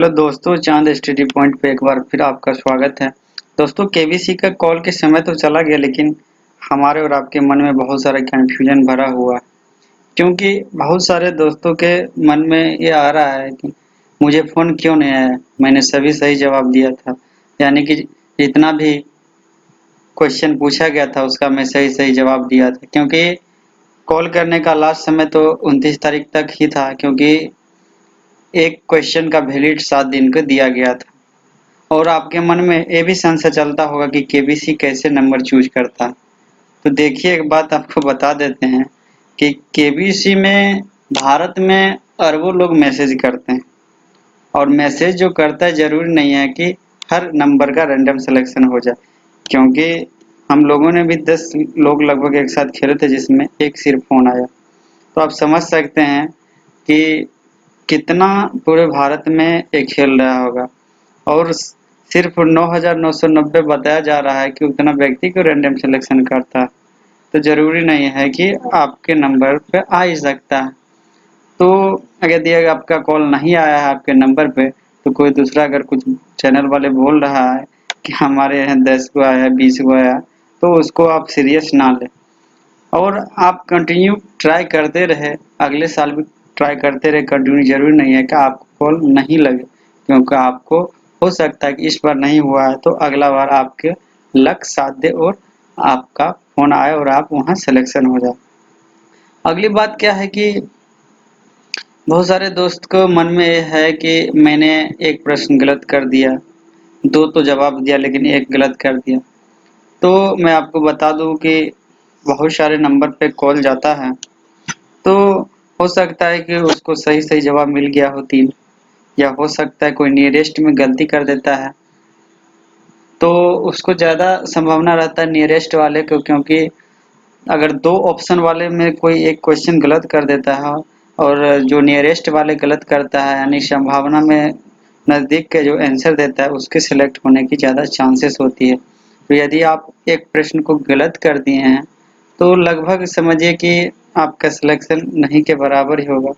Hello दोस्तों, चांद study point पे एक बार फिर आपका स्वागत है। दोस्तों, केबीसी का कॉल के समय तो चला गया, लेकिन हमारे और आपके मन में बहुत सारा कन्फ्यूजन भरा हुआ है। क्योंकि बहुत सारे दोस्तों के मन में ये आ रहा है कि मुझे फ़ोन क्यों नहीं आया, मैंने सभी सही जवाब दिया था। यानी कि जितना भी क्वेश्चन पूछा गया था उसका मैं सही सही जवाब दिया था। क्योंकि कॉल करने का लास्ट समय तो 29 तारीख तक ही था, क्योंकि एक क्वेश्चन का वैलिड 7 दिन को दिया गया था। और आपके मन में ये भी संशय चलता होगा कि केबीसी कैसे नंबर चूज करता है। तो देखिए, एक बात आपको बता देते हैं कि केबीसी में भारत में अरबों लोग मैसेज करते हैं, और मैसेज जो करता है जरूरी नहीं है कि हर नंबर का रैंडम सिलेक्शन हो जाए। क्योंकि हम लोगों ने भी 10 लोग लगभग एक साथ खेले थे, जिसमें एक सिर्फ फोन आया। तो आप समझ सकते हैं कि कितना पूरे भारत में ये खेल रहा होगा। और सिर्फ 9,990 बताया जा रहा है कि उतना व्यक्ति को रैंडम सिलेक्शन करता है। तो जरूरी नहीं है कि आपके नंबर पे आ ही सकता है। तो अगर यदि आपका कॉल नहीं आया है आपके नंबर पे, तो कोई दूसरा अगर कुछ चैनल वाले बोल रहा है कि हमारे यहाँ 10 को आया, 20 को आया, तो उसको आप सीरियस ना लें। और आप कंटिन्यू ट्राई करते रहे, अगले साल भी ट्राई करते रहे कंटिन्यू। जरूरी नहीं है कि आपको कॉल नहीं लगे, क्योंकि आपको हो सकता है कि इस बार नहीं हुआ है तो अगला बार आपके लक साथ दे और आपका फोन आए और आप वहां सिलेक्शन हो जाए। अगली बात क्या है कि बहुत सारे दोस्त को मन में ये है कि मैंने एक प्रश्न गलत कर दिया, दो तो जवाब दिया लेकिन एक गलत कर दिया। तो मैं आपको बता दूं कि बहुत सारे नंबर पे कॉल जाता है, तो हो सकता है कि उसको सही सही जवाब मिल गया हो 3, या हो सकता है कोई नियरेस्ट में गलती कर देता है। तो उसको ज़्यादा संभावना रहता है नियरेस्ट वाले को, क्योंकि अगर 2 ऑप्शन वाले में कोई एक क्वेश्चन गलत कर देता है और जो नियरेस्ट वाले गलत करता है, यानी संभावना में नज़दीक के जो आंसर देता है उसके सिलेक्ट होने की ज़्यादा चांसेस होती है। तो यदि आप एक प्रश्न को गलत कर दिए हैं, तो लगभग समझिए कि आपका सिलेक्शन नहीं के बराबर ही होगा।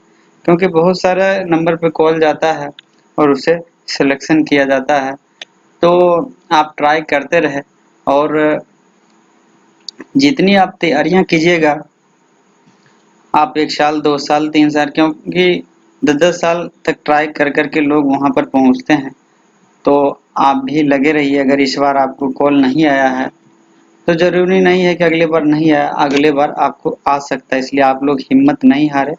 क्योंकि बहुत सारा नंबर पे कॉल जाता है और उसे सिलेक्शन किया जाता है। तो आप ट्राई करते रहे, और जितनी आप तैयारियां कीजिएगा, आप 1 साल, 2 साल, 3 साल, क्योंकि 10-10 साल तक ट्राई कर कर के लोग वहां पर पहुंचते हैं। तो आप भी लगे रहिए। अगर इस बार आपको कॉल नहीं आया है, तो जरूरी नहीं है कि अगली बार नहीं आया, अगले बार आपको आ सकता है। इसलिए आप लोग हिम्मत नहीं हारे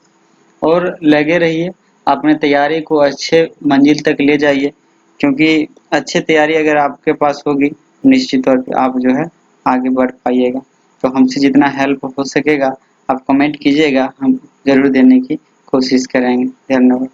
और लगे रहिए, अपने तैयारी को अच्छे मंजिल तक ले जाइए। क्योंकि अच्छी तैयारी अगर आपके पास होगी, निश्चित तौर पे आप जो है आगे बढ़ पाइएगा। तो हमसे जितना हेल्प हो सकेगा आप कमेंट कीजिएगा, हम ज़रूर देने की कोशिश करेंगे। धन्यवाद।